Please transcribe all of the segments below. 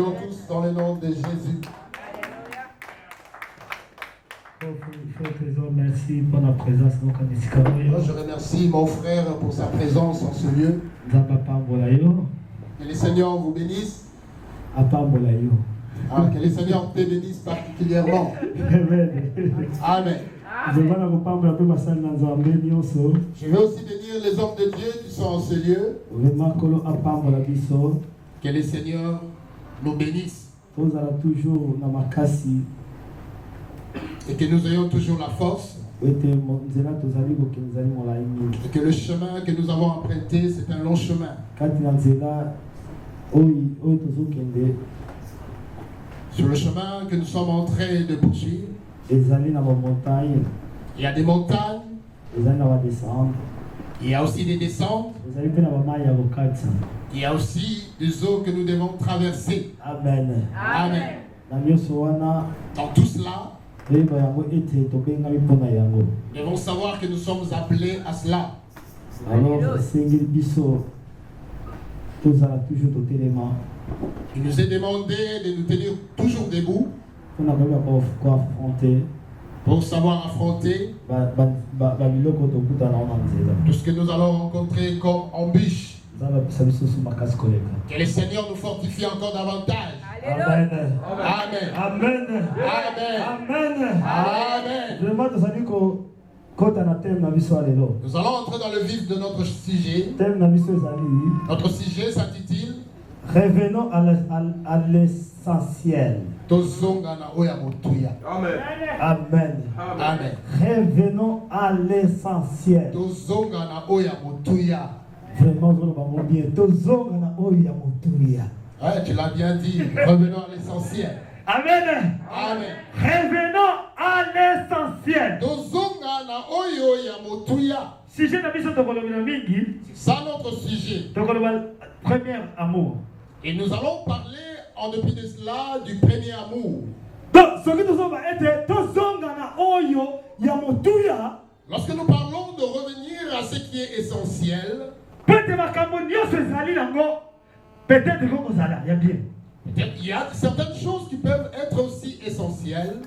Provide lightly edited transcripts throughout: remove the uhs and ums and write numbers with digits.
saluons tous dans le nom de Jésus. Merci pour la présence. Moi, je remercie mon frère pour sa présence en ce lieu. Que les Seigneurs vous bénissent. Que les Seigneurs te bénissent particulièrement. Amen. Je vais aussi bénir les hommes de Dieu qui sont en ce lieu. Que les Seigneurs nous bénissent. Et que nous ayons toujours la force. Et que le chemin que nous avons emprunté, c'est un long chemin. Sur le chemin que nous sommes en train de poursuivre, il y a des montagnes, il y a aussi des descentes, il y a aussi des eaux que nous devons traverser. Amen. Amen. Dans tout cela, nous devons savoir que nous sommes appelés à cela. Alors, il nous est demandé de nous tenir toujours debout pour savoir affronter tout ce que nous allons rencontrer comme embûches. Que le Seigneur nous fortifie encore davantage. Amen. Amen. Amen. Amen. Amen. Amen. Nous allons entrer dans le vif de notre sujet. Notre sujet s'intitule Revenons à l'essentiel. Amen. Amen. Amen. Revenons à l'essentiel. Vraiment, bien. Ouais, tu l'as bien dit. Revenons à l'essentiel. Amen. Amen. Revenons à l'essentiel. Sujet c'est ça notre sujet. Premier amour. Et nous allons parler en dépit de cela du premier amour. Lorsque nous parlons de revenir à ce qui est essentiel, il y a certaines choses qui peuvent être aussi essentielles.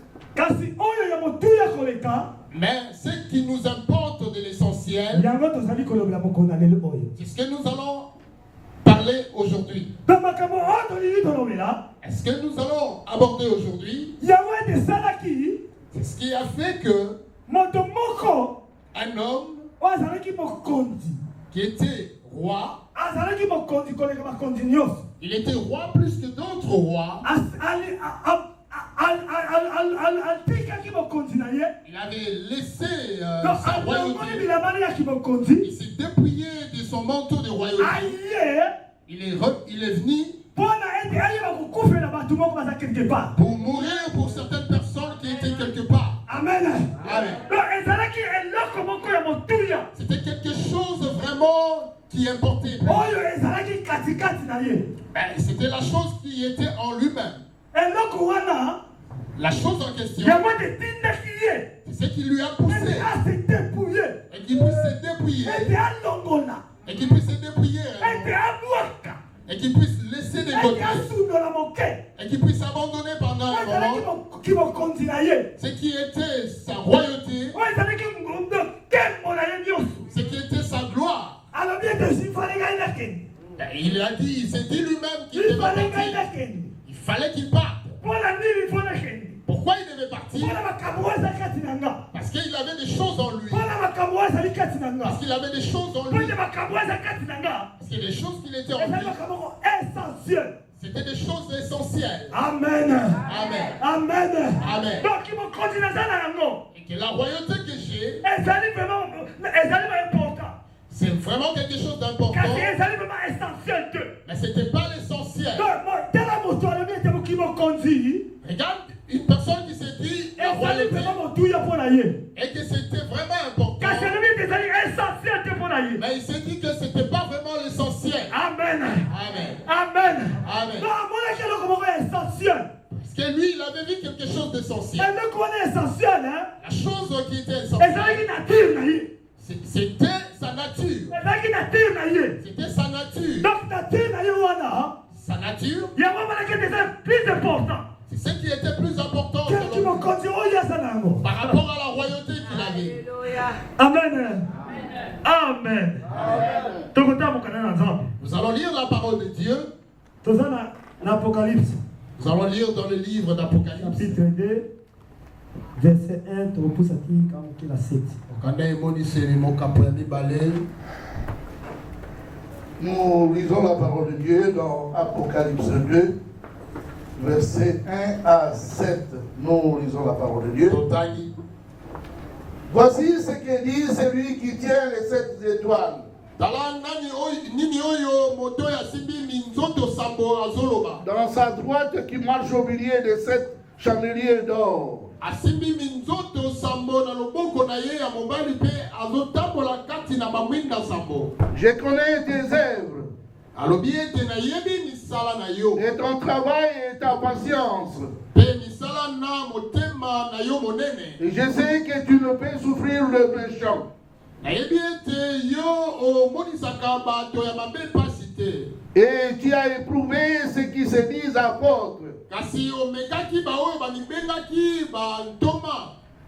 Mais ce qui nous importe de l'essentiel, c'est ce que nous allons parler aujourd'hui. Est-ce que nous allons aborder aujourd'hui? C'est ce qui a fait que un homme qui était roi, il était roi plus que d'autres rois. Il avait laissé sa royauté. Il s'est dépouillé de son manteau de royauté. Il est venu pour mourir pour certaines personnes qui étaient quelque part. Amen. Amen. C'était quelque chose vraiment qui importait. C'était la chose qui était en lui-même. La chose en question, c'est ce qui lui a poussé. Et qu'il puisse se dépouiller. Et qu'il puisse se dépouiller. Et qu'il puisse laisser des côtés. Et qu'il puisse abandonner pendant un moment ce qui était sa royauté. Ce qui était sa gloire. Il a dit, il s'est dit lui-même qu'il devait partir. Il fallait qu'il parte. Pourquoi il devait partir? Parce qu'il avait des choses en lui. Parce qu'il avait des choses en lui. Parce qu'il y a des choses qui étaient en lui. C'était des choses essentielles. Amen. Amen. Amen. Amen. Et que la royauté que j'ai, c'est vraiment quelque chose d'important. Mais ce n'était pas l'essentiel. Regarde une personne qui s'est dit la royauté et que c'était vraiment important. Mais il s'est dit que ce n'était pas vraiment l'essentiel. Amen. Amen. Amen. Amen. Parce que lui, il avait vu quelque chose d'essentiel. La chose qui était essentielle, c'était sa nature. C'était sa nature. Sa nature Apocalypse. Nous allons lire dans le livre d'Apocalypse. Chapitre 2, verset 1, Tropusati, Kamukila 7. Nous lisons la parole de Dieu dans Apocalypse 2, versets 1 à 7. Nous lisons la parole de Dieu. Voici ce que dit celui qui tient les 7 étoiles. Dans sa droite qui marche au milieu des 7 chandeliers d'or. Je connais tes œuvres et ton travail et ta patience. Et je sais que tu ne peux souffrir le méchant. Et tu as éprouvé ce qui se disent apôtres.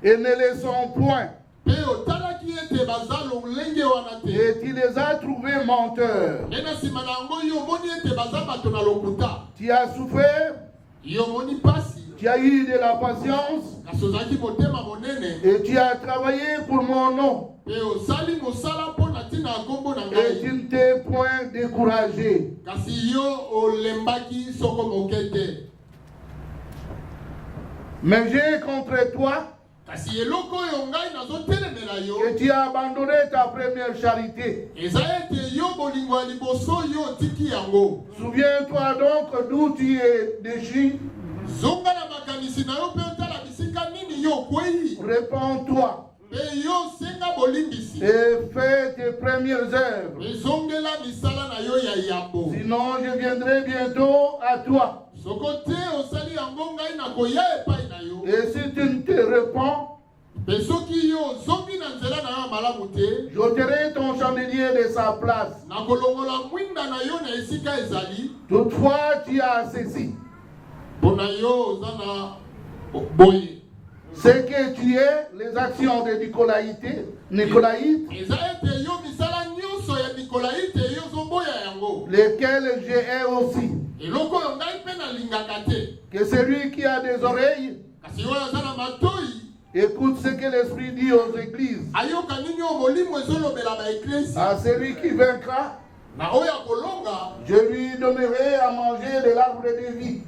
Et ne les sont point. Et tu les as trouvés menteurs. Tu as souffert. Tu as eu de la patience. Et tu as travaillé pour mon nom. Et tu ne t'es point découragé. Mais j'ai contre toi que tu as abandonné ta première charité. Souviens-toi donc d'où tu es déchu. Répands-toi et fais tes premières œuvres. Sinon je viendrai bientôt à toi. Et si tu ne te répands, j'ôterai ton chandelier de sa place. Toutefois, tu as ceci. Ce que tu es, les actions de Nicolaïte, lesquelles j'ai aussi. Que celui qui a des oreilles écoute ce que l'Esprit dit aux églises. À celui qui vaincra, je lui donnerai à manger de l'arbre de vie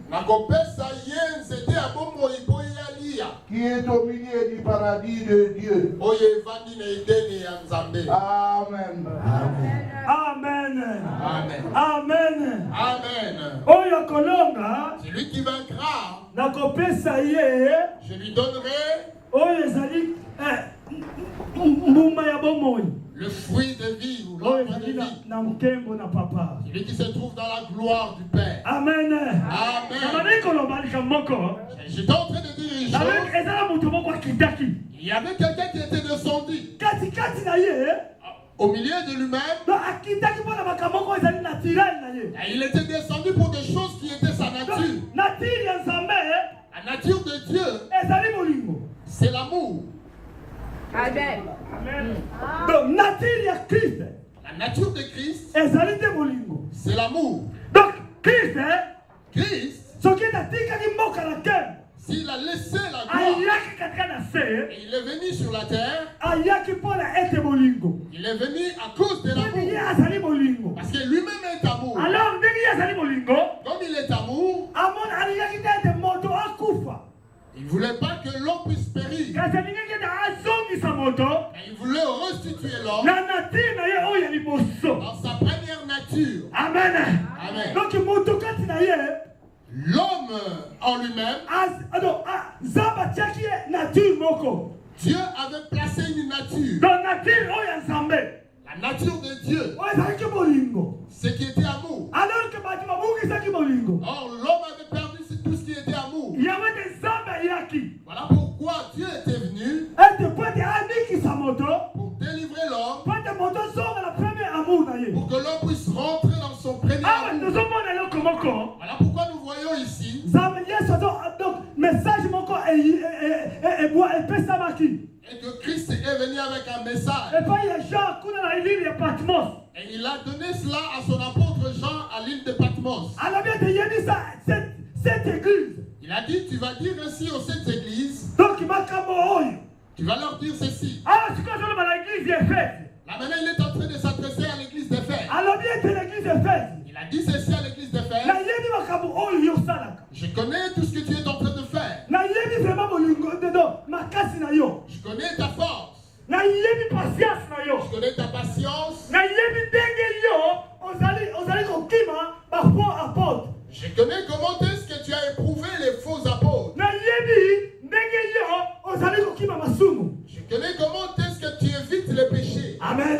qui est au milieu du paradis de Dieu. Amen. Amen. Amen. Amen. Amen. Oyo kolonga. Celui qui vaincra, nakopesa ye. Je lui donnerai. Oyo ezali mbuma ya bomoi. Le fruit de vie ou l'arbre de vie. Celui qui se trouve dans la gloire du Père. Amen. Amen. J'étais en train de dire une chose. Il y avait quelqu'un qui était descendu. Au milieu de lui-même. Il était descendu pour des choses qui étaient sa nature. La nature de Dieu, c'est l'amour. Amen. Donc, nature Christ. La nature de Christ, c'est l'amour. Donc, Christ, s'il a laissé la gloire et il est venu sur la terre, il est venu à cause de l'amour. Parce que lui-même est amour. Comme il est amour, il ne voulait pas que l'homme puisse périr. Et il voulait restituer l'homme dans sa première nature. Amen. Amen. Donc, l'homme en lui-même, Dieu avait placé une nature. La nature de Dieu, ce qui était amour. Or, l'homme avait perdu tout ce qui était amour. Voilà pourquoi Dieu était venu pour délivrer l'homme, pour que l'homme puisse rentrer dans son premier amour. Voilà pourquoi nous voyons ici et que Christ est venu avec un message. Et il a donné cela à son apôtre Jean à l'île de Patmos. églises. Il a dit, tu vas dire ainsi aux 7 églises. Donc, il m'a camoré. Tu vas leur dire ceci. Ah, c'est quoi ça, l'église d'Éphèse? Là maintenant, il est en train de s'adresser à l'église d'Éphèse. Alors, bien que l'église d'Éphèse. Il a dit ceci à l'église d'Éphèse. Je connais tout ce que tu es en train de faire. Je connais ta force. Je connais ta patience. Je connais comment est-ce que tu as éprouvé les faux apôtres. Je connais comment est-ce que tu évites les péchés. Amen.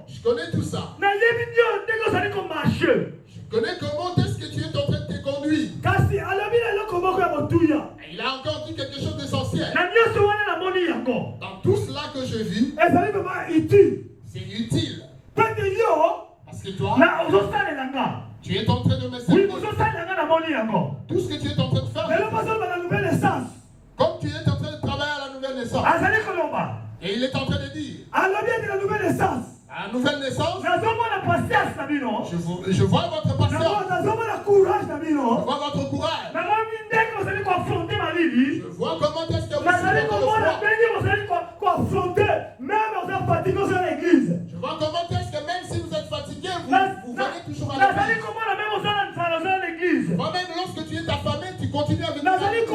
Je connais tout ça. Je connais comment est-ce que tu es en train de te conduire. Et il a encore dit quelque chose d'essentiel. Dans tout cela que je vis, c'est utile. Parce que toi, tu es en train de me servir. Tout ce que tu es en train de faire, comme tu es en train de travailler à la nouvelle naissance. Et il est en train de dire, à la nouvelle naissance, je vois votre patience. Je vois votre courage. Je vois comment est-ce que vous Je vois comment est-ce que même si vous êtes fatigué, vous venez toujours à l'église. Toi-même, lorsque tu es affamé, tu continues à venir à l'église.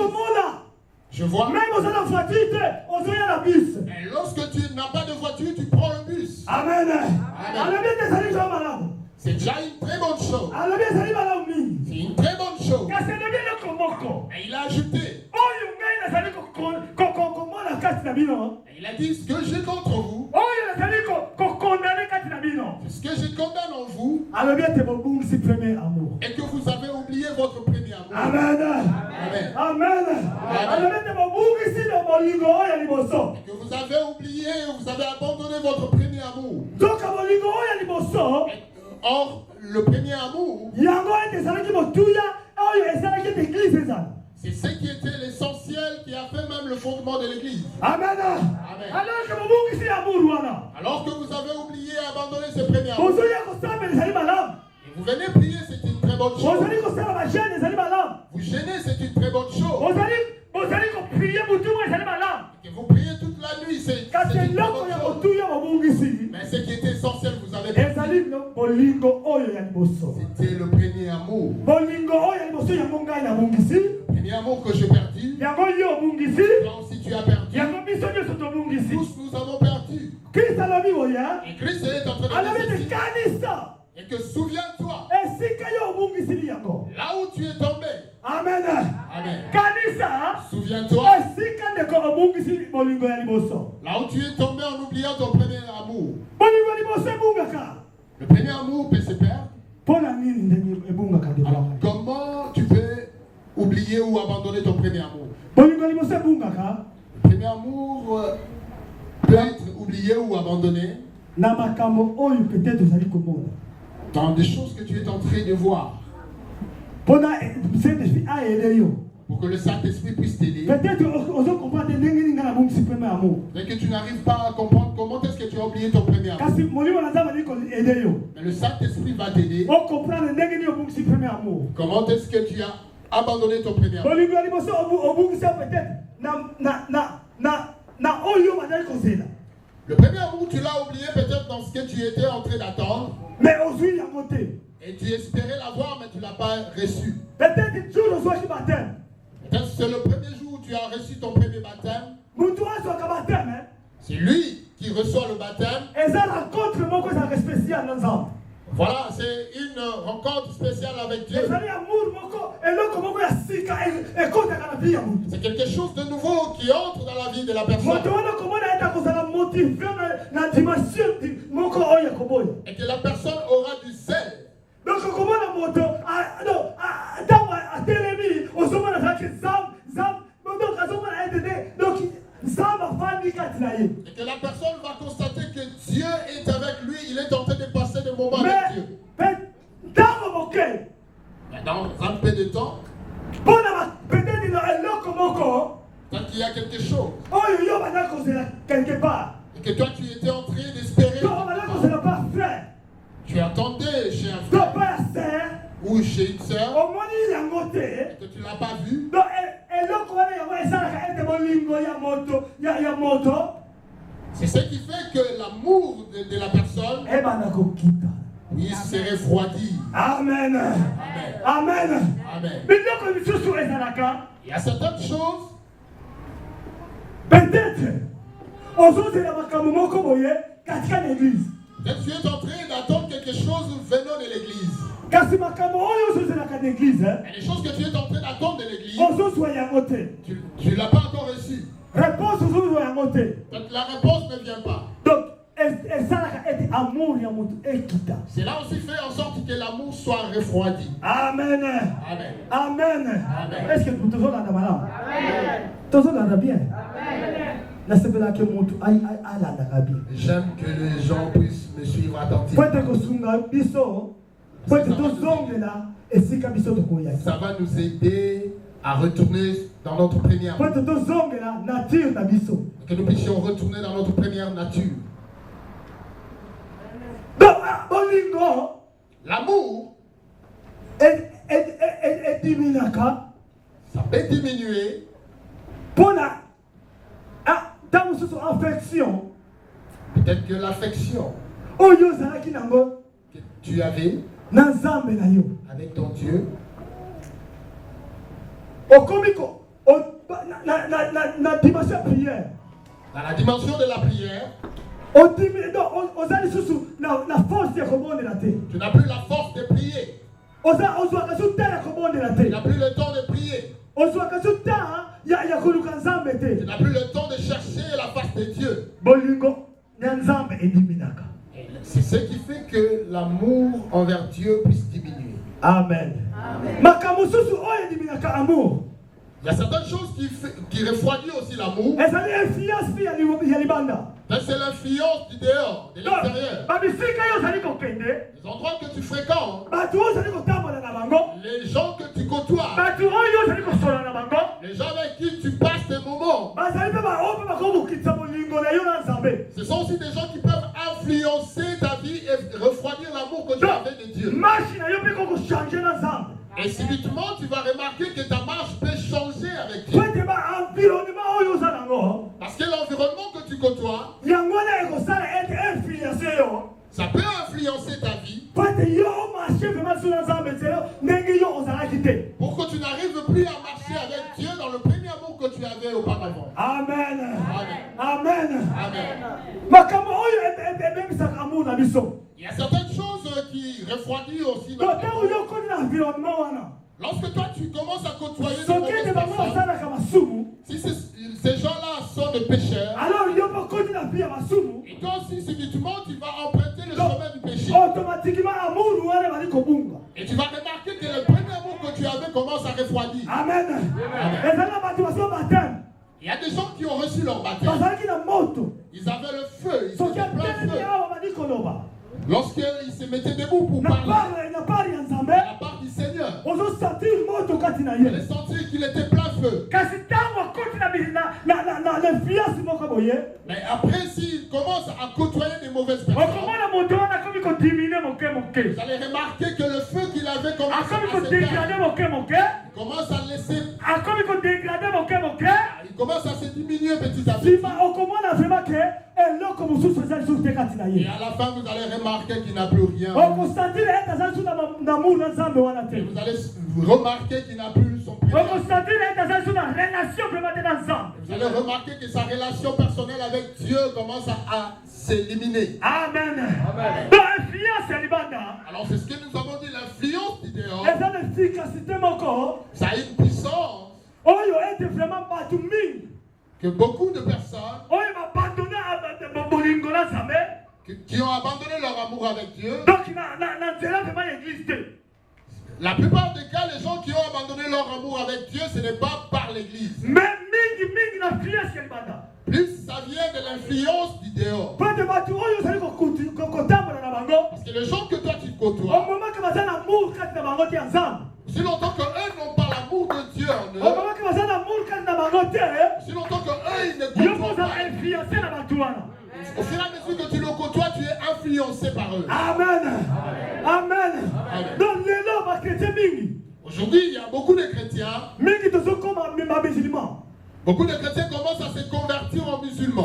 Je vois. Même aux voiture, et lorsque tu n'as pas de voiture, tu prends le bus. Amen. C'est déjà une très bonne chose. C'est une très bonne chose. Et il a ajouté. Et il a dit ce que j'ai contre vous. Ce que je condamne en vous. Et que vous avez oublié votre premier amour. Amen. Amen. Amen. Et que vous avez oublié, vous avez abandonné votre premier amour. Or, le premier amour, c'est ce qui était l'essentiel qui a fait même le fondement de l'église. Amen. Amen. Alors que vous avez oublié et abandonné ce premier amour, et vous venez prier, c'est une très bonne chose. Vous gênez, c'est une très bonne chose. Et que vous priez toute la nuit, c'est une très bonne chose. Mais ce qui était essentiel, vous avez perdu. C'était le premier amour. Le premier amour que j'ai perdu. Toi aussi tu as perdu. Tous nous avons perdu. Et Christ est en train de dire et que souviens-toi, là où tu es tombé. Amen. Amen. Souviens-toi, là où tu es tombé en oubliant ton premier amour. Le premier amour peut se perdre. Alors, comment tu peux oublier ou abandonner ton premier amour? Le premier amour peut être oublié ou abandonné dans des choses que tu es en train de voir. Pour que le Saint-Esprit puisse t'aider. Mais que tu n'arrives pas à comprendre comment est-ce que tu as oublié ton premier amour. Mais le Saint-Esprit va t'aider. Comment est-ce que tu as abandonné ton premier amour. Le premier amour, tu l'as oublié peut-être dans ce que tu étais en train d'attendre. Mais aujourd'hui, il y a monté. Et tu espérais l'avoir, mais tu ne l'as pas reçu. Peut-être que c'est le premier jour où tu as reçu ton premier baptême. C'est lui qui reçoit le baptême. Voilà, c'est une rencontre spéciale avec Dieu. C'est quelque chose de nouveau qui entre dans la vie de la personne. Et que la personne aura du zèle. Et que la personne va constater que Dieu est avec lui, il est en train de passer des moments avec Dieu. Mais dans un peu de temps, quand il y a quelque chose, et que toi tu étais en train d'espérer, tu attendais chez un frère, ou chez une sœur, que tu ne l'as pas vu, c'est ce qui fait que l'amour de la personne il se refroidit. Amen. Amen. Amen. Il y a certaines choses, peut-être, tu es en train d'attendre quelque chose venant de l'église. Il y a des choses que tu es en train d'attendre de l'église, tu ne l'as pas encore reçu. La réponse ne vient pas. Donc, cela aussi fait en sorte que l'amour soit refroidi. Amen. Amen. Amen. Amen. Est-ce que nous devons la malade? Amen. Bien. J'aime que les gens puissent me suivre attentivement. Ça va nous aider à retourner dans notre première nature. Que nous puissions retourner dans notre première nature. L'amour, ça peut diminuer. Peut-être que l'affection que tu avais avec ton Dieu, dans la dimension de la prière, tu n'as plus la force de prier. Tu n'as plus le temps de prier. Tu n'as plus le temps de chercher la face de Dieu. C'est ce qui fait que l'amour envers Dieu puisse diminuer. Amen. Il y a certaines choses qui refroidissent aussi l'amour. C'est l'influence du dehors, de l'extérieur. Les endroits que tu fréquentes, les gens que tu côtoies, les gens avec qui tu passes des moments, ce sont aussi des gens qui peuvent influencer ta vie et refroidir l'amour que tu avais de Dieu. Et subitement, tu vas remarquer que ta marche peut changer avec Dieu. Parce que l'environnement que tu côtoies, ça peut influencer ta vie. Pour que tu n'arrives plus à marcher avec Dieu dans le premier amour que tu avais auparavant. Amen. Amen. Amen. Il y a certaines choses qui refroidissent aussi notre amour. Lorsque toi tu commences à côtoyer de mauvaises personnes, si ces gens-là sont des pécheurs, et toi aussi subitement tu vas emprunter le chemin du péché. Et tu vas remarquer que le premier amour que tu avais commence à refroidir. Amen. Il y a des gens qui ont reçu leur baptême. Ils avaient le feu, ils étaient plein de feu. Lorsqu'ils se mettaient debout pour parler de la part du Seigneur, il allait sentir qu'il était plein feu. Mais après, s'il commence à côtoyer des mauvaises personnes, vous allez remarquer que le feu qu'il avait commencé à s'éteindre. Il commence à laisser. Il commence à se diminuer petit à petit. Et à la fin, vous allez remarquer qu'il n'a plus rien. Vous allez remarquer qu'il n'a plus son présent. Vous allez remarquer que sa relation personnelle avec Dieu commence à s'éliminer. Amen. Alors c'est ce que nous avons dit, l'influence du dehors. Ça a une puissance que beaucoup de personnes qui ont abandonné leur amour avec Dieu. La plupart des cas, les gens qui ont abandonné leur amour avec Dieu, ce n'est pas par l'église. Plus ça vient de l'influence du dehors. Parce que les gens que toi tu côtoies, si longtemps qu'eux n'ont pas l'amour de Dieu en eux, si longtemps qu'eux ils ne côtoient pas, au fur et à mesure que tu le côtoies, tu es influencé par eux. Amen. Amen. Donc les lois Aujourd'hui, il y a beaucoup de chrétiens. Beaucoup de chrétiens commencent à se convertir en musulmans.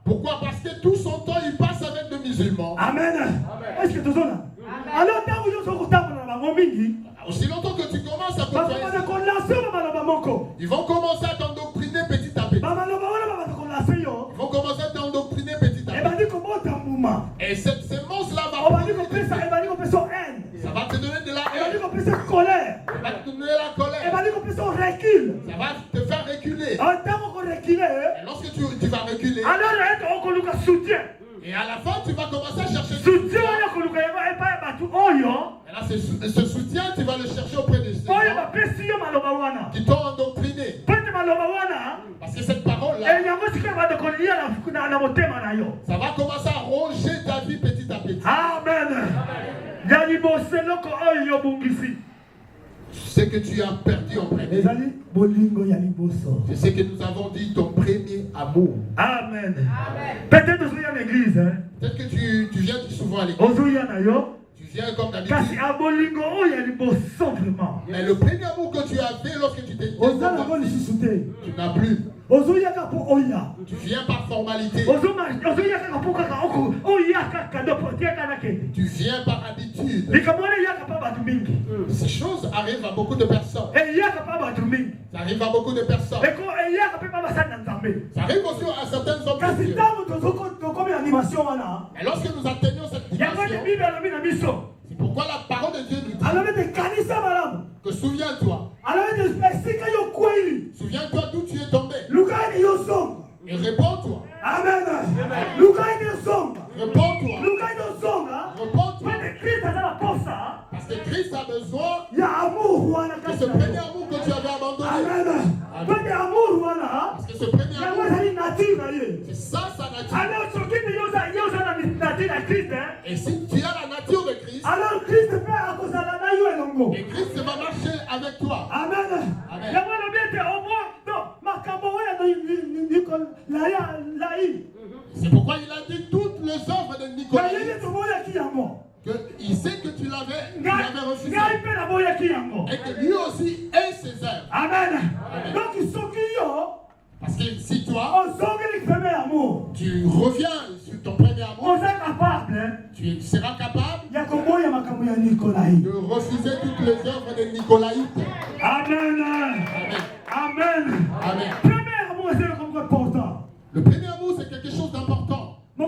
Pourquoi? Parce que tout son temps, il passe avec des musulmans. Amen. Est-ce que tu es là? Alors, aussi longtemps que tu commences à côtoyer, ils vont commencer à t'endoctriner petit à petit. Ils vont commencer à t'endoctriner petit à petit. Et cette sémence-là va ça va te donner de la haine. Ça va te donner la colère. Ça va te faire reculer. Et lorsque tu vas reculer, et à la fin, tu vas commencer à chercher soutien. Et là, ce soutien, tu vas le chercher auprès de ceux qui t'ont endoctriné. Parce que cette parole-là, ça va commencer à ronger ta vie petit à petit. Amen. Ce que tu as perdu en premier. C'est ce que nous avons dit, ton premier amour. Amen. Peut-être que tu viens à l'église. Peut-être que tu viens souvent à l'église. Tu viens comme d'habitude. Mais le premier amour que tu avais lorsque tu t'es converti, tu n'as plus. Tu viens par formalité. Tu viens par habitude. Ces choses arrivent à beaucoup de personnes. Ça arrive à beaucoup de personnes. Ça arrive aussi à certaines hommes. Et lorsque nous atteignons cette dimension, c'est pourquoi la parole de Dieu nous dit que souviens-toi. Souviens-toi d'où tu es tombé. Et réponds-toi. Amen. Réponds-toi. Réponds-toi. Parce que Christ a besoin de ce premier amour que tu avais abandonné. Amen. Parce que ce premier amour, c'est ça sa nature. Et si tu as la nature de Christ, et Christ va marcher avec toi. Amen. Amen. C'est pourquoi il a dit toutes les œuvres de Nicolas. Que il sait que tu l'avais refusé. Et que lui aussi est ses œuvres. Amen. Donc ils sont qui? Parce que si toi, tu reviens sur ton premier amour, tu seras capable de refuser toutes les œuvres des Nicolaïtes. Amen. Amen. Amen. Le premier amour, c'est quelque chose d'important. Un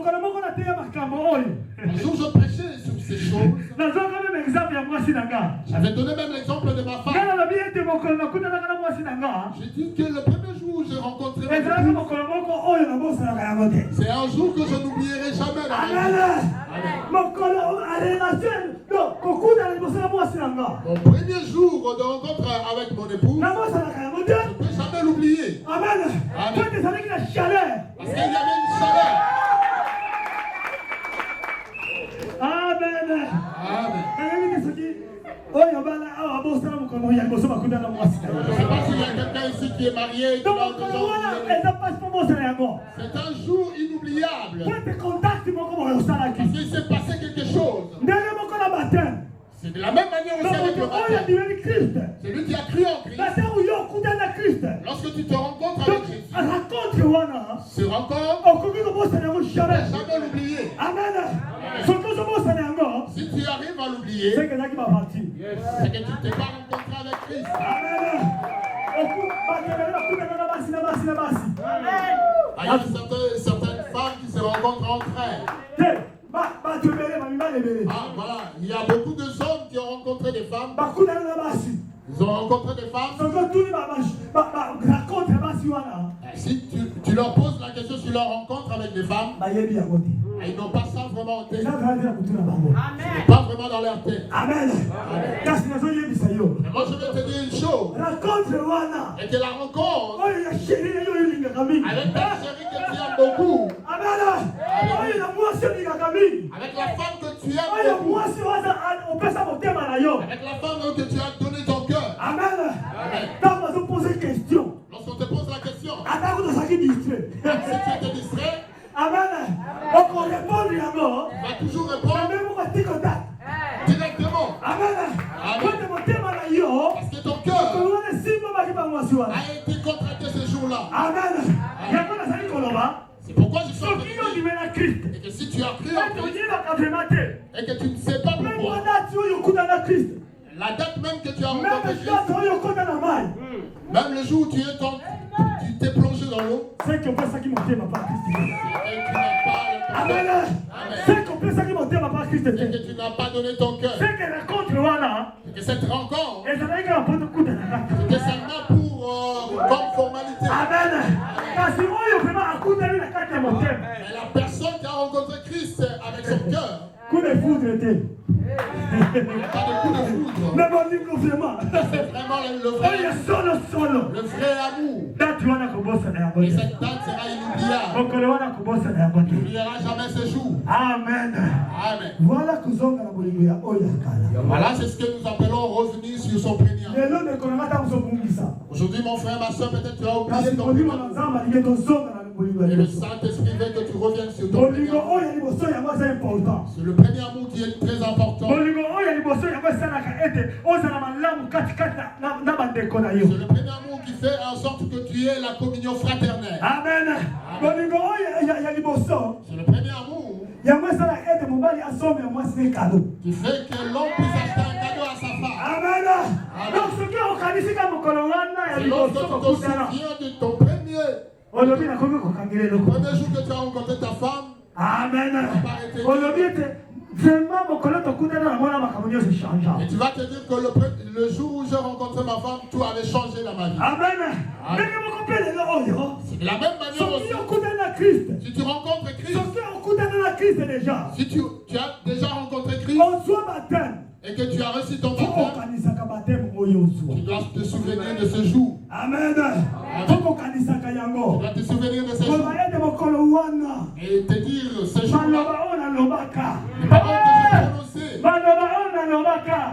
jour, je prêchais sur ces choses. J'avais donné même l'exemple de ma femme. J'ai dit que le premier jour où j'ai rencontré ma femme, c'est un jour que je n'oublierai jamais. Mon premier jour de rencontre avec mon épouse, je ne peux jamais l'oublier. Amen. Parce qu'il y avait une chaleur. Amen. Amen. Je ne sais pas s'il y a quelqu'un ici qui est marié. C'est un jour inoubliable. Parce qu'il s'est passé quelque chose. C'est de la même manière aussi avec le baptême. C'est lui qui a cru en Christ. Lorsque tu te rencontres avec Jésus, ce rencontre, ne jamais l'oublier. Si tu arrives à l'oublier, c'est que tu ne t'es pas rencontré avec Christ. Il y a certaines femmes qui se rencontrent entre elles. Ah voilà, il y a beaucoup de hommes qui ont rencontré des femmes. Ils ont rencontré des femmes. Si tu leur poses la question sur leur rencontre avec des femmes, ils n'ont pas ça vraiment en tête. C'est pas vraiment dans leur tête. Amen. Et moi je vais te dire une chose. Et que la rencontre avec ta chérie que tu aimes beaucoup, avec la femme que tu aimes beaucoup, avec la femme que tu as donné ton cœur. Amen. Lorsqu'on te pose la question, si si tu étais distrait, Amen. tu vas toujours répondre. Parce que ton cœur a été contracté ce jour-là. Amen. C'est pourquoi je suis en train de dire, et que si tu as cru en Christ, et que tu ne sais pas pourquoi, la date même que tu as rencontré Christ, même le jour où tu t'es plongé dans l'eau, c'est que ça qui m'a fait ma part Christ. Amen. C'est que ça qui m'a fait ma part Christ. Et que tu n'as pas donné ton cœur. C'est que rencontre voilà. Et que cette rencontre, et ça n'a pas de coup de la c'était seulement pour comme formalité. Amen. Parce que moi, je vraiment à coup de la carte de mon thème. Mais la personne qui a rencontré Christ avec son cœur, coup de foudre était. Pas de coup de foudre. Mais mon livre vraiment. C'est vraiment le vrai amour. Le vrai amour. Et cette date sera inoubliable. Tu n'oublieras jamais ce jour. Amen. Amen. Voilà que nous avons Voilà, c'est ce que nous appelons revenir sur son premier amour. Aujourd'hui, mon frère, ma soeur, peut-être tu as oublié ton premier amour. Et le Saint-Esprit veut que tu reviennes sur ton premier amour. C'est le premier amour qui est très important. C'est le premier amour qui fait en sorte que tu aies la communion fraternelle. Amen. C'est le premier amour qui fait que l'homme puisse acheter un cadeau à sa femme. Amen. C'est lorsque tu te souviens de ton premier jour que tu as rencontré ta femme. Amen. Et tu vas te dire que le jour où j'ai rencontré ma femme, tout avait changé dans ma vie. Amen. C'est de la même manière aussi. Si tu rencontres Christ, si tu as déjà rencontré Christ et que tu as reçu ton baptême, tu dois te souvenir de ce jour. Amen. Tu dois te souvenir de ce jour et te dire ce jour-là,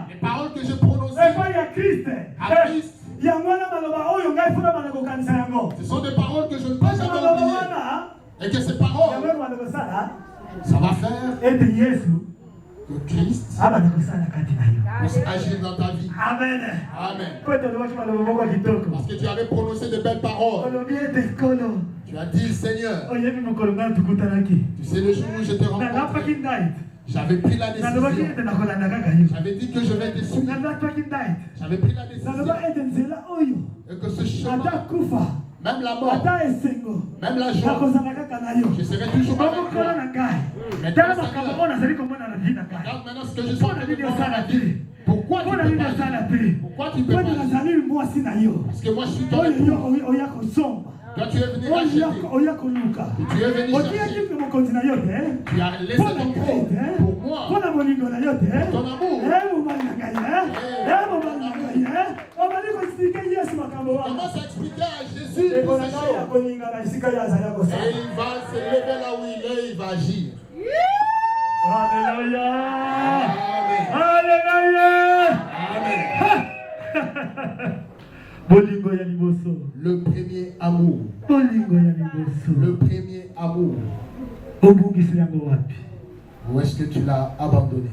les paroles que j'ai prononcées à Christ, ce sont des paroles que je ne peux jamais oublier. Et que ces paroles, ça va faire que Christ puisse agir dans ta vie. Amen. Amen. Parce que tu avais prononcé de belles paroles. Tu as dit, Seigneur, tu sais le jour où je t'ai rencontré, j'avais pris la décision. J'avais dit que je vais te suivre. J'avais pris la décision. Et que ce chemin, même la mort, même la joie, je serai toujours avec toi. Maintenant, ce que je suis en train de voir dans la vie, pourquoi tu peux pas dire? Pourquoi tu peux pas dire? Parce que moi je suis ton époux. Toi tu es venu racheter. Tu es venu chercher. Tu as laissé ton corps pour moi. Ton amour. Commence à expliquer à Jésus toutes ces choses. Et il va se lever là où il est, il va agir. Alléluia. Amen. Alléluia. Le premier amour. Le premier amour. Où est-ce que tu l'as abandonné?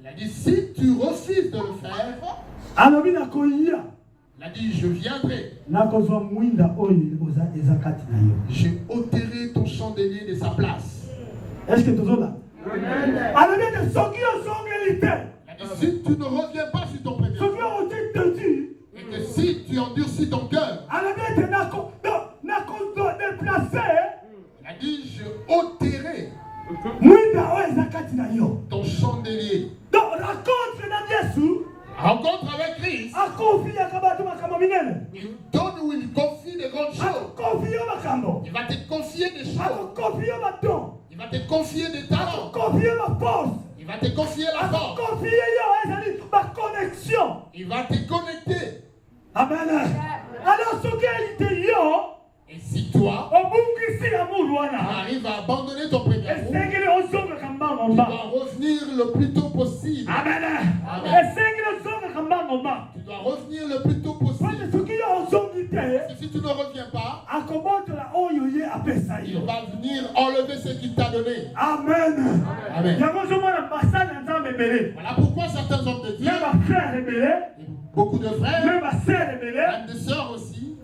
Il a dit si tu refuses de le faire, il a dit je viendrai. J'ai ôterai ton chandelier de sa place. Est-ce que tu es là? Si tu ne reviens pas sur ton premier amour, et que si tu endurcis ton cœur, il a dit je ôterai ton chandelier. Rencontre avec Christ, il donne ou il confie des grandes choses. Il va te confier des choses. Il va te confier des talents. Il va te confier la force. Il va te connecter. Amen. Alors ce qu'elle était yo. Et si toi, tu arrives à abandonner ton premier amour, tu dois revenir le plus tôt possible. Amen. Tu dois revenir le plus tôt possible. Et si tu ne reviens pas, il va venir enlever ce qu'il t'a donné. Amen. Amen. Voilà pourquoi certains hommes de Dieu, beaucoup de frères, même des sœurs aussi,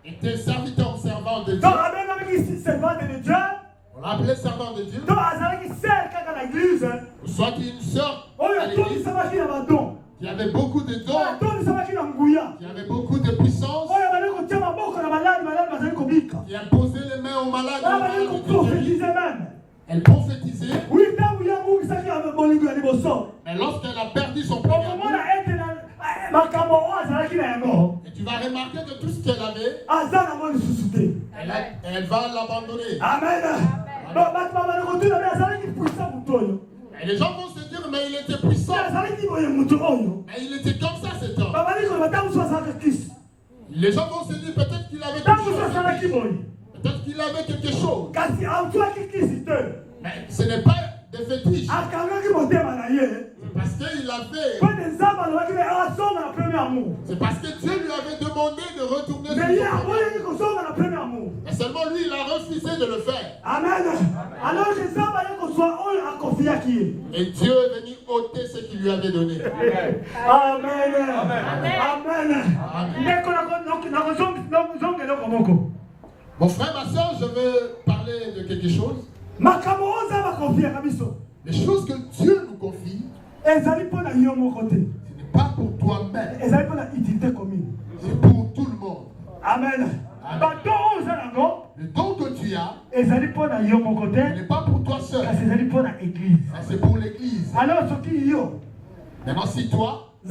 étaient serviteurs servants de Dieu. On l'appelait servant de Dieu. Soit une sœur à l'église qui avait beaucoup de dons, qui avait beaucoup de puissance, qui imposait les mains aux malades, elle prophétisait. Mais lorsqu'elle a perdu son premier amour, et tu vas remarquer que tout ce qu'elle avait, elle va l'abandonner. Amen. Et les gens vont se dire, mais il était puissant. Mais il était comme ça, cet homme. Les gens vont se dire, peut-être qu'il avait quelque chose. Peut-être qu'il avait quelque chose. Mais ce n'est pas des fétiches. C'est parce qu'il avait. C'est parce que Dieu lui avait demandé de retourner sur son premier amour. Et seulement lui, il a refusé de le faire. Amen. Et Dieu est venu ôter ce qu'il lui avait donné. Amen. Mon frère, ma soeur, je veux parler de quelque chose. Les choses que Dieu nous confie, ce n'est pas pour toi-même. C'est pour tout le monde. Amen. Le don que tu as, ce n'est pas pour toi seul. C'est pour l'église. Maintenant, si toi, que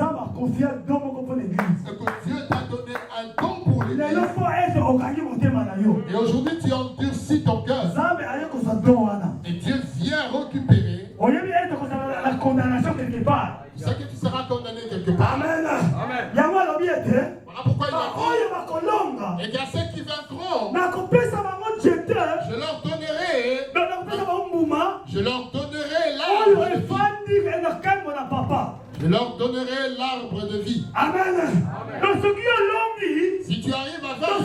Dieu t'a donné un don pour l'église, et aujourd'hui tu endurcis ton cœur, et Dieu vient récupérer, tu sais que tu seras condamné quelque part. Amen. Voilà pourquoi il a dit, et qu'à ceux qui vaincront, je leur donnerai l'arbre de vie. Je leur donnerai l'arbre de vie. Amen. Si tu arrives à vaincre,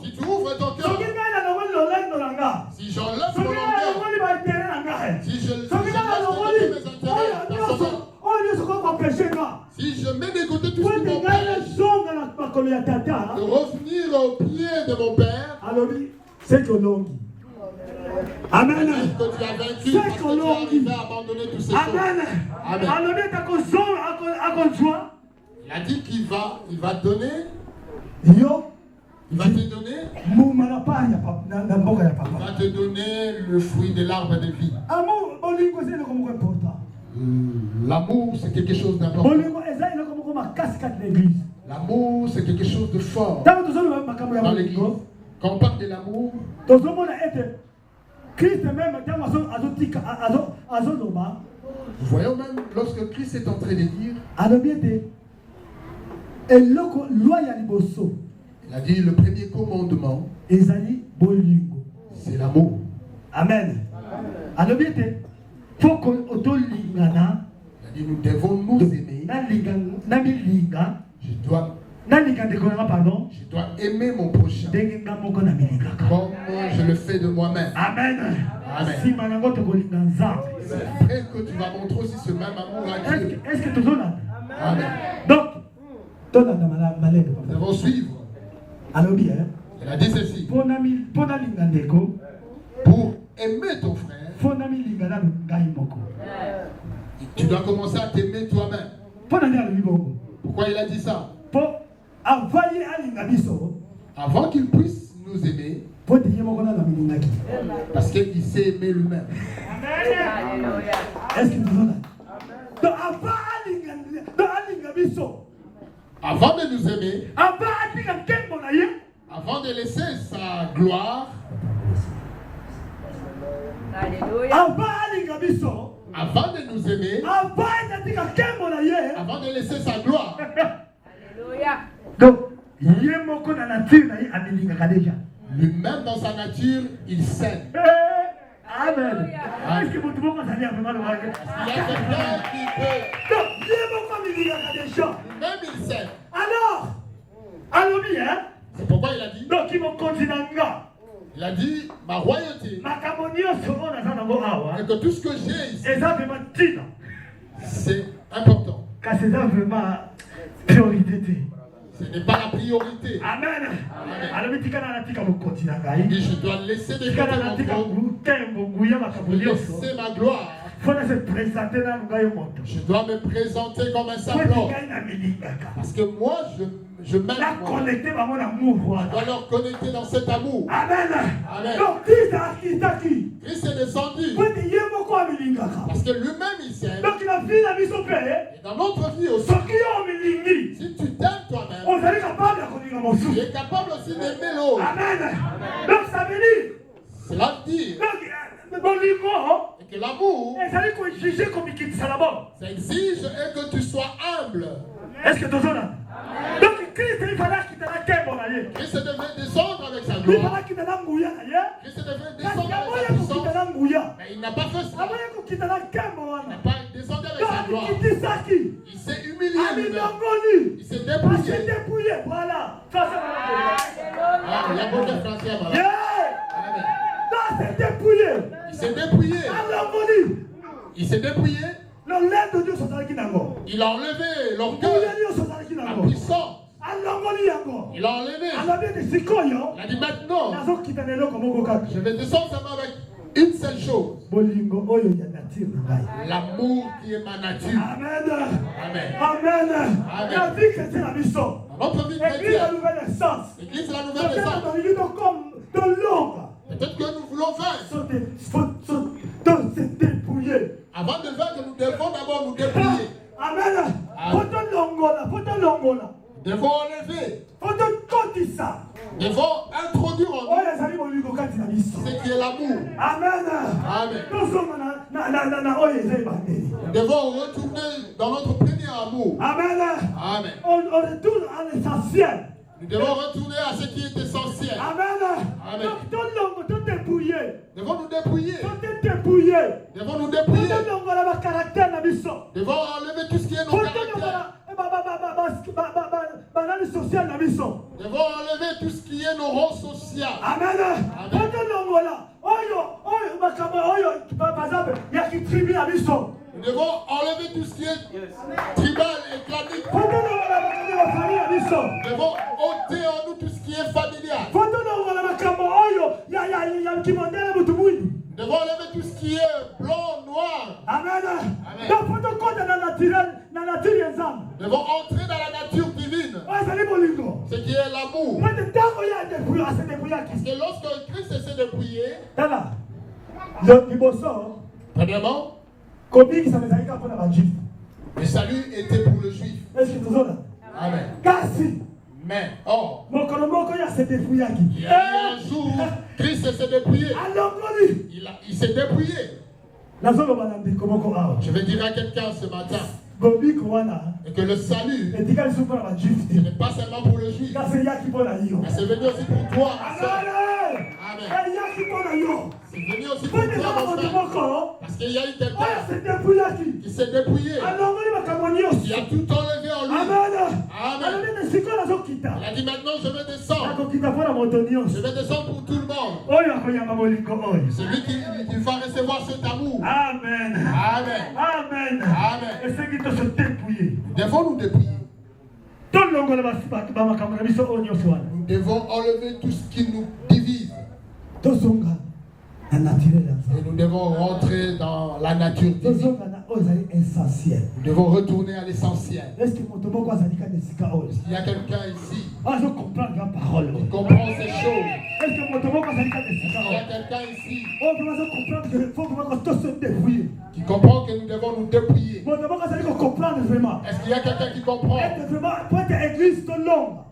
si tu ouvres ton cœur, si j'enlève mon langage, si je laisse de côté mes intérêts personnels, si je mets de côté tout ce qui m'empêche de revenir au pied de mon Père, c'est que l'on dit. Amen. Que tu as vaincu parce que tu es arrivé à abandonner toutes ces choses. Amen. Il a dit qu'il va donner. Il va te donner. Il va te donner le fruit de l'arbre de vie. L'amour, c'est quelque chose d'important. L'amour, c'est quelque chose de fort dans l'église. Quand on parle de l'amour, voyons même lorsque Christ est en train de dire, il a dit le premier commandement, c'est l'amour. Amen. Il a dit nous devons nous aimer. Je dois aimer mon prochain comme je le fais de moi-même. Amen. Amen. Après que tu vas montrer aussi ce même amour à Dieu. Est-ce que tu es là? Amen. Donc, nous devons suivre. Il a dit ceci. Pour aimer ton frère, tu dois commencer à t'aimer toi-même. Pourquoi il a dit ça? Avant qu'il puisse nous aimer, parce qu'il s'est aimé lui-même. Est-ce que tu es là? Avant de nous aimer, avant de laisser sa gloire, avant de nous aimer, avant de laisser sa gloire. Donc, lui-même dans sa nature, il s'aime. Amen. Est-ce que vous pouvez Il y a quelqu'un qui peut. Même il s'aime. Alors, c'est pourquoi il a dit. donc il va continuer. Il a dit ma royauté. Et que tout ce que j'ai ici, c'est vraiment tina. C'est important. Car c'est vraiment priorité. Ce n'est pas la priorité. Amen. Et je dois laisser de côté laisser ma gloire. Je dois me présenter comme un simple homme. Parce que moi, je m'aime. Je dois leur connecter dans cet amour. Amen. Amen. Christ est descendu. Parce que lui-même, il s'aime. Et dans notre vie aussi, si tu t'aimes toi-même, tu es capable aussi d'aimer l'autre. Amen. Donc ça veut dire. Cela veut dire et que l'amour, ça exige que tu sois humble. Est-ce que tu es là? Donc Christ, il fallait qu'il te la Christ devait descendre avec sa gloire. Christ devait descendre avec sa puissance. Mais il n'a pas fait ça. Il n'a pas descendu avec sa gloire. Il s'est humilié lui-même. Il s'est dépouillé. Voilà. Il y a beaucoup de français là. Il s'est dépouillé. Il s'est dépouillé. Il a enlevé l'orgueil, la puissance. Il a enlevé. Il a dit maintenant, je vais descendre seulement avec une seule chose. L'amour qui est ma nature. Amen. Amen. Amen. La vie chrétienne a mis ça. Notre vie L'église chrétienne. la nouvelle naissance. L'église la nouvelle naissance. Peut-être que nous voulons vaincre. Se dépouiller. Avant de vaincre, nous devons d'abord nous dépouiller. Amen. Nous devons enlever. Nous devons introduire en nous ce qui est l'amour. Amen. Amen. Nous devons retourner dans notre premier amour. Amen. Amen. On retourne à l'essentiel. Nous devons retourner à ce qui est essentiel. Amen. Amen. Donc, tout dépouiller. Devons nous dépouiller. Dépouiller. Devons nous dépouiller. Caractère. Devons enlever tout ce qui est nos caractères. Devons enlever tout ce qui est nos rangs sociaux. Amen. Nous devons enlever tout ce qui est tribal et clanique. Nous devons ôter en nous tout ce qui est familial. Nous devons enlever tout ce qui est blanc, noir. Amen. Nous devons entrer dans la nature divine. Ce qui est l'amour. Parce que lorsque Christ s'est dépouillé, premièrement, le salut était pour le juif. Amen. Mais, or, il y a eu un jour, Christ s'est dépouillé. Il s'est dépouillé. Je vais dire à quelqu'un ce matin et que le salut, ce n'est pas seulement pour le juif, mais c'est venu aussi pour toi. Amen. C'est venu aussi pour toi, mon frère. Parce qu'il y a eu quelqu'un qui s'est dépouillé, qui a tout enlevé en lui. Amen. Il a dit maintenant je vais descendre. Je vais descendre pour tout le monde. C'est lui qui va recevoir cet amour. Amen. Amen. Amen. Amen. Et ceux qui te se dépouiller. Nous devons nous dépouiller. Nous devons enlever tout ce qui nous divise. Et nous devons rentrer dans la nature divine. Nous devons retourner à l'essentiel. Est-ce qu'il y a quelqu'un ici qui comprend la parole? qui comprend ces choses? Est-ce qu'il y a quelqu'un ici qui comprend que nous devons nous dépouiller? Est-ce qu'il y a quelqu'un qui comprend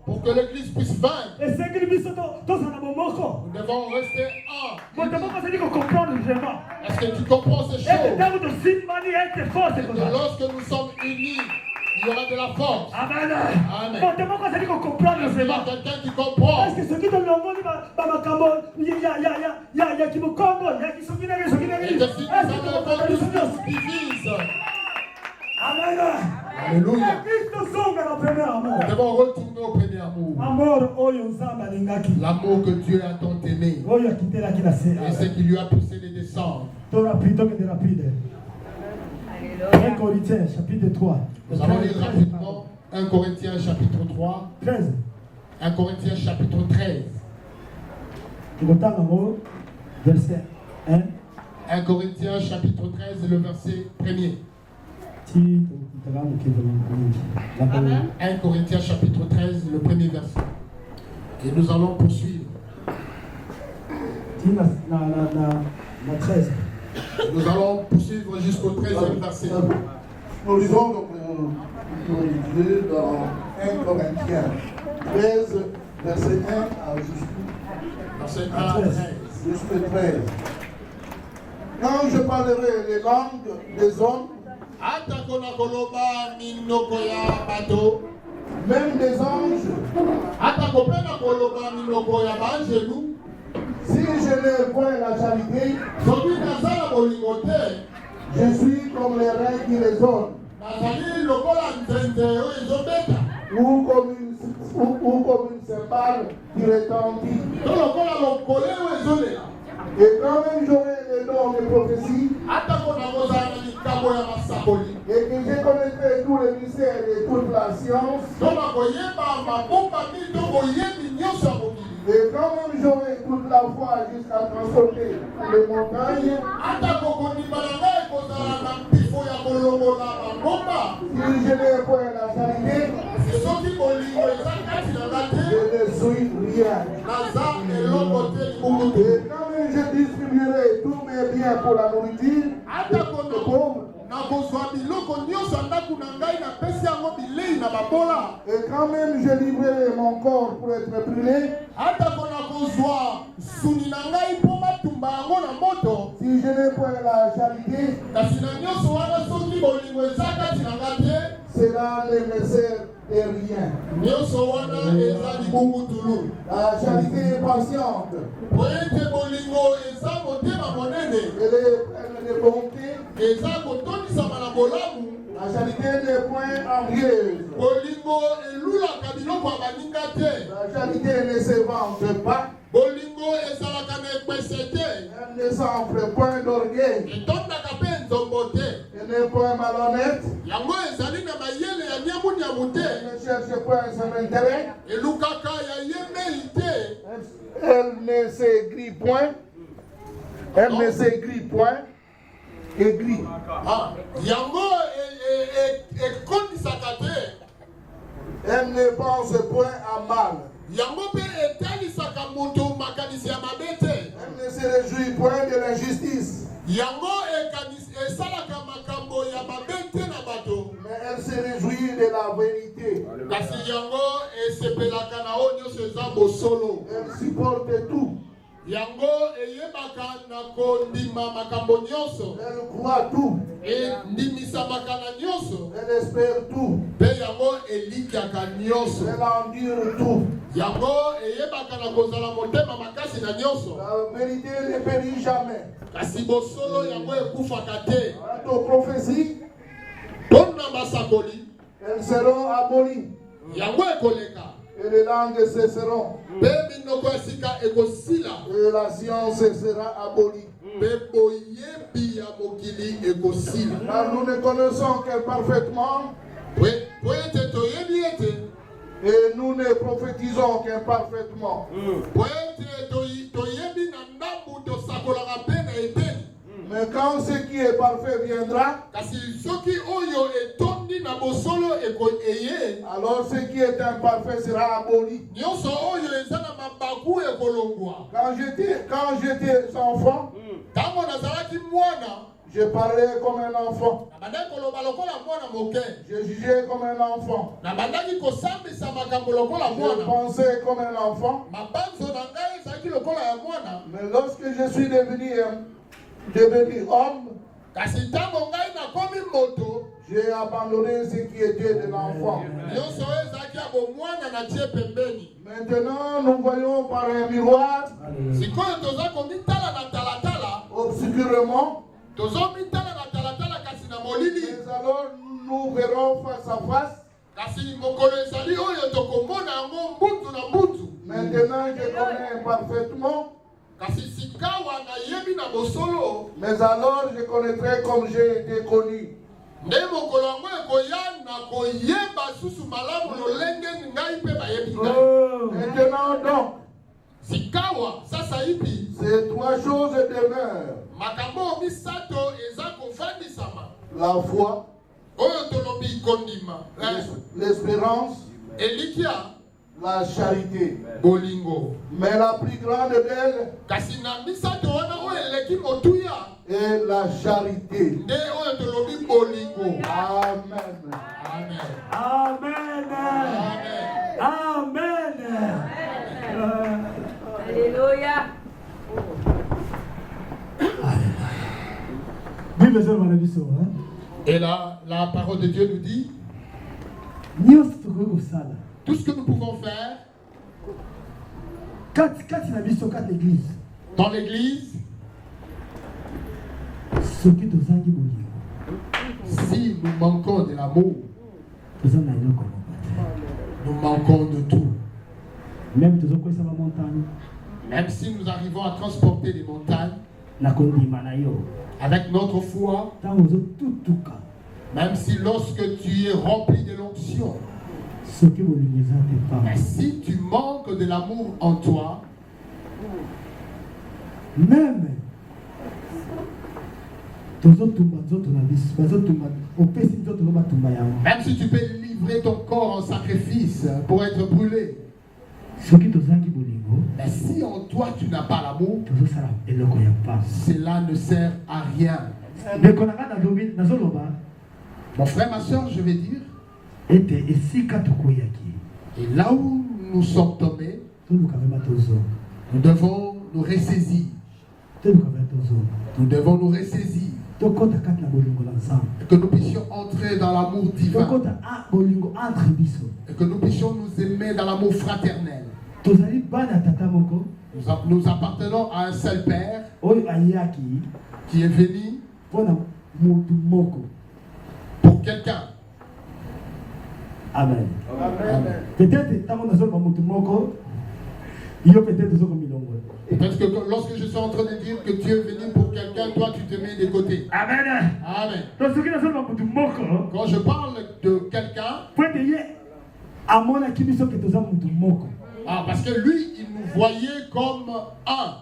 pour que l'église puisse vaincre? Nous devons rester un. Est-ce que tu comprends ces choses? Que lorsque nous sommes unis, il y aura de la force. Amen. Amen. Est-ce qu'il y a quelqu'un qui comprend? Est-ce que ceux qui donnent l'envoi il y a qui me combo, il y a qui sont qui n'avaient et que si nous avons tous qui divise. Amen. Alléluia. Nous devons retourner au premier amour. L'amour que Dieu a tant aimé. Et ce qui lui a poussé de descendre. Rapide. 1 Corinthiens chapitre 3. Nous allons lire rapidement 1 Corinthiens chapitre 3. 13. 1 Corinthiens chapitre 13. Verset 1. 1 Corinthiens chapitre 13, le verset 1er. 1 Corinthiens chapitre 13, le premier verset. Et nous allons poursuivre. 13. Nous allons poursuivre jusqu'au 13e verset. Nous lisons donc dans 1 Corinthiens 13, verset 1 à jusqu'au 13. Quand je parlerai les langues des hommes, même des anges, si je n'ai point la charité, je suis comme les reins qui résonnent, ou comme une cymbale qui retentit. Et quand même j'aurai le don de prophétie, et que je connaîtrai tous les mystères et toute la science, et quand même j'aurai toute la foi jusqu'à transporter les montagnes, si je n'ai point la charité, je ne suis rien. Et quand même je distribuerai tous mes biens pour la nourriture des pauvres, et quand même je livrerai mon corps pour être brûlé, si je n'ai point la charité, cela ne me sert de rien. La charité est patiente, elle est pleine de bonté. La charité n'est point envieuse. La charité ne se vante pas. Elle ne s'enfle point d'orgueil. Elle n'est point malhonnête. Elle ne cherche point son intérêt. Elle ne s'aigrit point. Elle ne s'aigrit point. Aigri. Elle ne pense point à mal. Elle ne se réjouit point de l'injustice. Mais elle se réjouit de la vérité. Elle supporte tout. Elle croit tout. Elle espère tout. Elle endure tout. La vérité ne périt jamais. Quant aux prophéties, elles seront abolies. Et les langues cesseront. Et la science sera abolie. Car nous ne connaissons qu'elle parfaitement. Et nous ne prophétisons qu'imparfaitement. Mais quand ce qui est parfait viendra, alors ce qui est imparfait sera aboli. Quand j'étais enfant, je parlais comme un enfant. Je jugeais comme un enfant. Je pensais comme un enfant. Mais lorsque je suis devenu homme, j'ai abandonné ce qui était de l'enfant. Maintenant, nous voyons par un miroir, obscurément, mais alors nous verrons face à face. Maintenant, je connais parfaitement. Mais alors, je connaîtrai comme j'ai été connu. Maintenant donc, ces trois choses demeurent. La foi, l'espérance, la charité. Mais la plus grande d'elles est la charité. Amen. Amen. Amen. Alléluia. Et là, la parole de Dieu nous dit tout ce que nous pouvons faire dans l'église, si nous manquons de l'amour, nous manquons de tout. Même si nous arrivons à transporter des montagnes avec notre foi, même si lorsque tu es rempli de l'onction, mais si tu manques de l'amour en toi, même si tu peux livrer ton corps en sacrifice pour être brûlé, mais si en toi tu n'as pas l'amour, cela ne sert à rien. Mon frère, ma soeur, je vais dire, et là où nous sommes tombés, nous devons nous ressaisir. Nous devons nous ressaisir. Et que nous puissions entrer dans l'amour divin. Et que nous puissions nous aimer dans l'amour fraternel. Nous appartenons à un seul Père qui est venu pour quelqu'un. Amen. Peut-être parce que lorsque je suis en train de dire que Dieu est venu pour quelqu'un, toi tu te mets des côtés. Amen. Amen. Quand je parle de quelqu'un, parce que lui, il nous voyait comme un.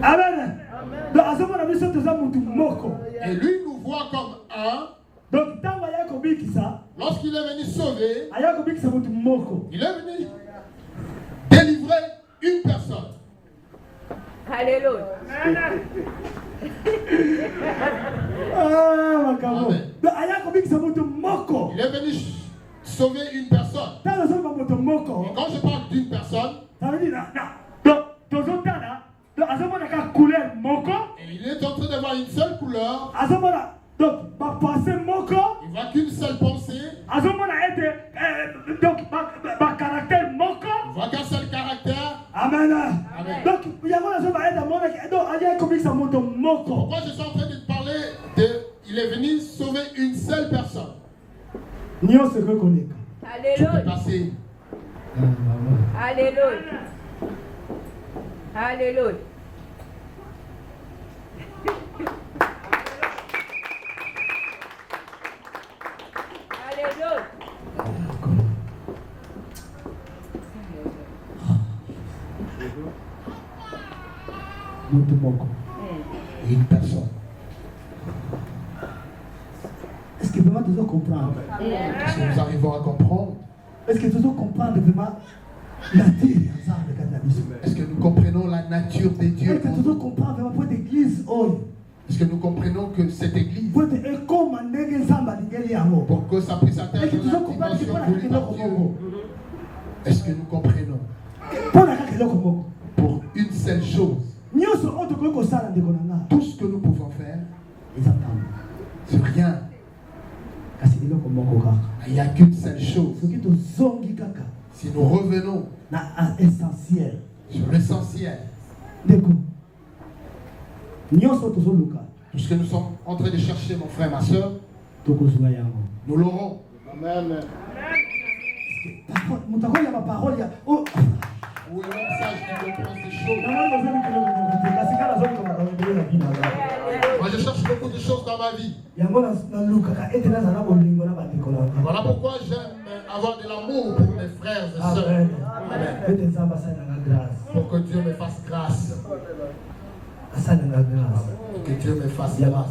Amen. Et lui nous voit comme un. Donc, lorsqu'il est venu sauver, il est venu délivrer une personne. Alléluia. Amen. Il est venu sauver une personne. Et quand je parle d'une personne, et il est en train d'avoir une seule couleur. Donc, il voit qu'une seule pensée. Donc, caractère moko. Il voit qu'un seul caractère. Amen. Amen. Donc, pourquoi je suis en train de te parler de. Il est venu sauver une seule personne. Alléluia. Alléluia. Alléluia. Une personne. Est-ce que vraiment tu dois comprendre? Est-ce que nous arrivons à comprendre? Est-ce que tu dois comprendre vraiment la terre? Est-ce que nous comprenons la nature des dieux? Est-ce que tu dois comprendre vraiment pour l'église? Est-ce que nous comprenons que cette église, pour que ça puisse atteindre la dimension voulue par Dieu? Est-ce que nous comprenons? Pour une seule chose, tout ce que nous pouvons faire, c'est rien. Il n'y a qu'une seule chose. Si nous revenons sur l'essentiel, tout ce que nous sommes en train de chercher, mon frère, ma soeur, nous l'aurons. Amen. Mutakoya ma parole ya. Oh. Où est l'homme sage qui repense des choses? Moi je cherche beaucoup de choses dans ma vie. Voilà pourquoi j'aime avoir de l'amour pour mes frères et sœurs. Amen. Pour que Dieu me fasse grâce. Que Dieu me fasse grâce.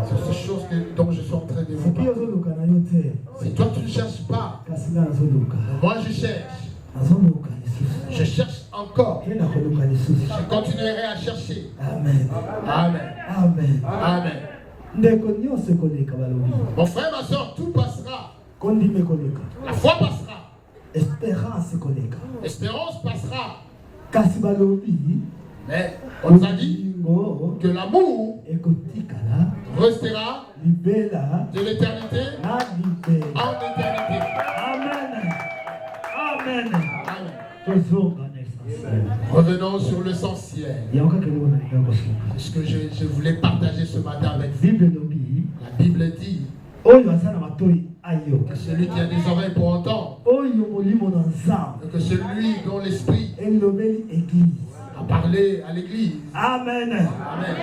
C'est ces choses dont je suis en train de vous parler. Si toi tu ne cherches pas, moi je cherche. Je cherche encore. Je continuerai à chercher. Amen. Amen. Amen. Amen. Mon frère, ma soeur, tout passera. La foi passera. L'espérance passera. Mais on nous a dit que l'amour restera de l'éternité en éternité. Amen. Amen. Amen. Revenons sur l'essentiel. Ce que je voulais partager ce matin avec vous. La Bible dit que celui qui a des oreilles pour entendre, que celui dont l'esprit a parlé à l'église. Amen. Amen.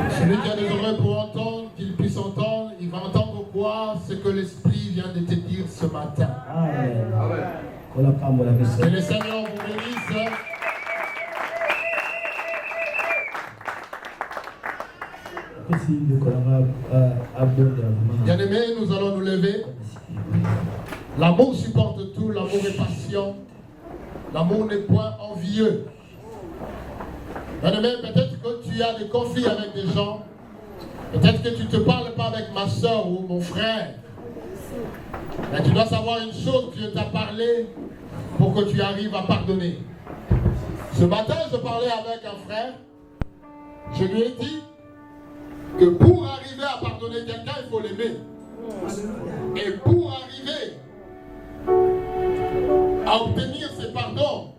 Celui qui a des oreilles pour entendre, qu'il puisse entendre, il va entendre quoi? Ce que l'Esprit vient de te dire ce matin. Amen. Que le Seigneur vous bénisse. Bien-aimés, nous allons nous lever. L'amour supporte tout, l'amour est patient. L'amour n'est point envieux. Bien-aimé, peut-être que tu as des conflits avec des gens. Peut-être que tu ne te parles pas avec ma soeur ou mon frère. Mais tu dois savoir une chose, Dieu t'a parlé pour que tu arrives à pardonner. Ce matin, je parlais avec un frère. Je lui ai dit que pour arriver à pardonner quelqu'un, il faut l'aimer. Et pour arriver à obtenir ce pardon,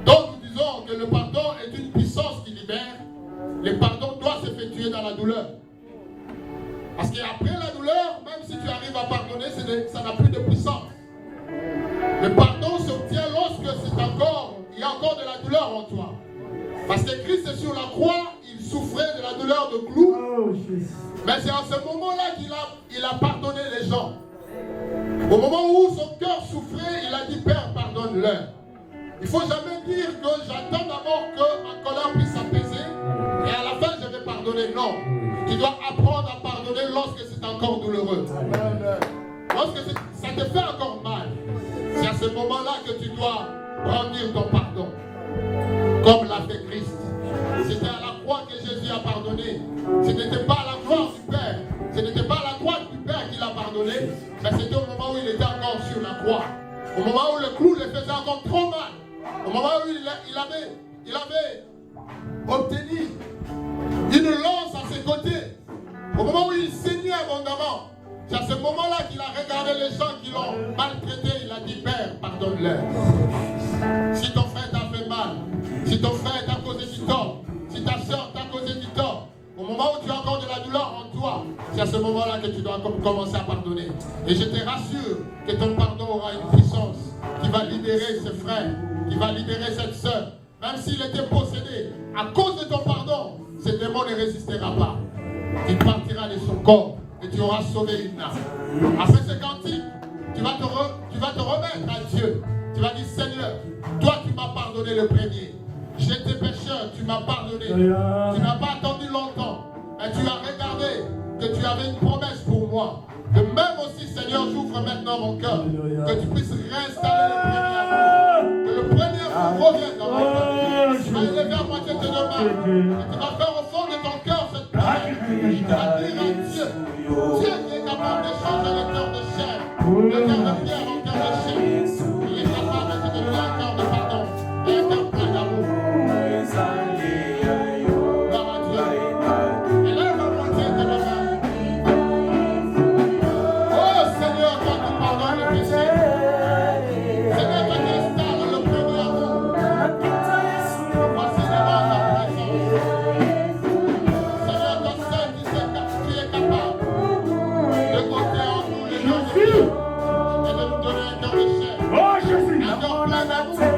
donc nous disons que le pardon est une puissance qui libère, le pardon doit s'effectuer dans la douleur. Parce qu'après la douleur, même si tu arrives à pardonner, ça n'a plus de puissance. Le pardon s'obtient lorsque il y a encore de la douleur en toi. Parce que Christ est sur la croix, il souffrait de la douleur de clou. Mais c'est à ce moment-là qu'il a pardonné les gens. Au moment où son cœur souffrait, il a dit, Père, pardonne-leur. Il ne faut jamais dire que j'attends d'abord que ma colère puisse s'apaiser et à la fin je vais pardonner. Non. Tu dois apprendre à pardonner lorsque c'est encore douloureux. Lorsque ça te fait encore mal. C'est à ce moment-là que tu dois brandir ton pardon. Comme l'a fait Christ. C'était à la croix que Jésus a pardonné. Ce n'était pas à la gloire du Père. Ce n'était pas à la croix du Père qu'il a pardonné. Mais c'était au moment où il était encore sur la croix. Au moment où le clou le faisait encore trop mal. Au moment où il avait obtenu une lance à ses côtés. Au moment où il saignait abondamment. C'est à ce moment-là qu'il a regardé les gens qui l'ont maltraité. Il a dit, Père, pardonne-leur. Si ton frère t'a fait mal, si ton frère t'a causé du tort, si ta soeur t'a causé du tort, au moment où tu as encore de la douleur en toi, c'est à ce moment-là que tu dois commencer à pardonner. Et je te rassure que ton pardon aura une puissance qui va libérer ce frère, qui va libérer cette soeur. Même s'il était possédé, à cause de ton pardon, ce démon ne résistera pas. Il partira de son corps et tu auras sauvé une âme. Après ce cantique, tu vas te remettre à Dieu. Tu vas dire, Seigneur, toi tu m'as pardonné le premier. J'étais pécheur, tu m'as pardonné. Tu n'as pas attendu longtemps. Mais tu as regardé que tu avais une promesse pour moi. De même aussi, Seigneur, j'ouvre maintenant mon cœur. Que tu puisses réinstaller le premier amour. Que le premier amour revienne dans mon cœur. Tu vas élever à moitié de tes deux mains. Et tu vas faire au fond de ton cœur cette prière. Tu vas dire à Dieu, Dieu qui est capable de changer le cœur de chair, le cœur de pierre en cœur de chair. Il est capable de te donner un cœur de pardon et un cœur plein d'amour. Gloire à Dieu. Élève à moitié de tes deux mains. Oh Seigneur, toi tu pardonnes le péché. Seigneur, toi tu installes le na